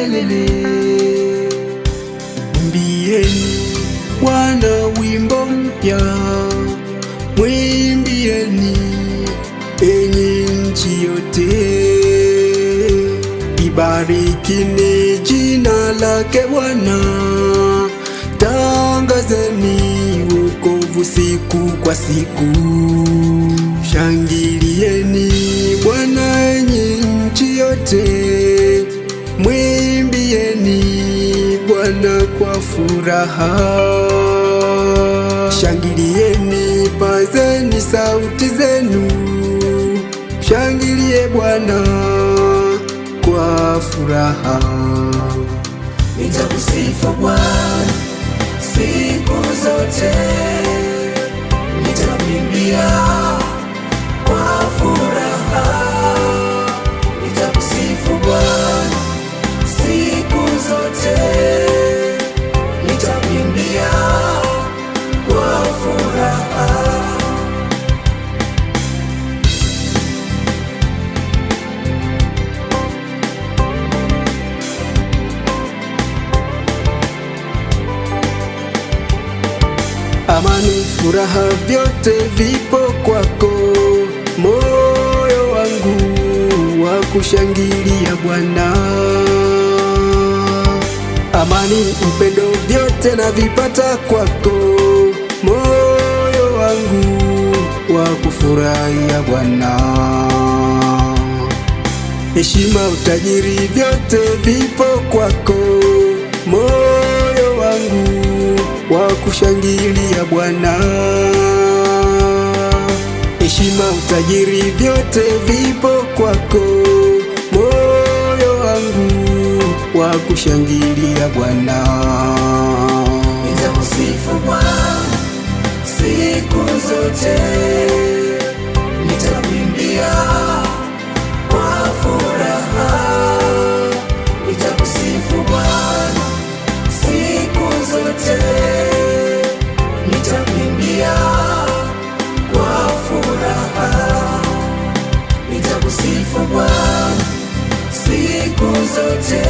lelelele. Mwimbieni Bwana wimbo mpya, mwimbieni enyi nchi yote. Ibarikini jina lake Bwana, tangazeni wokovu siku kwa siku. Shangilieni Bwana enyi nchi yote, mwimbieni Bwana kwa furaha. Shangilieni, pazeni sauti zenu, shangilie Bwana kwa furaha. Nitakusifu Bwana siku zote, nitamwimbia kwa furaha. Nitakusifu Bwana siku zote, nitamwimbia kwa furaha. Amani, furaha, vyote vipo kwako. Moyo wangu wa kushangilia Bwana. Amani, upendo, vyote navipata kwako. Moyo wangu wa kufurahia Bwana. Heshima, utajiri, vyote vipo kwako. Moyo wangu wa kushangilia Bwana. Heshima, utajiri, vyote vipo kwako. Moyo wangu wa kushangilia Bwana. Nitakusifu Bwana siku zote, nitamwimbia kwa furaha. Nitakusifu Bwana siku zote, nitamwimbia kwa furaha. Nitakusifu Bwana siku zote.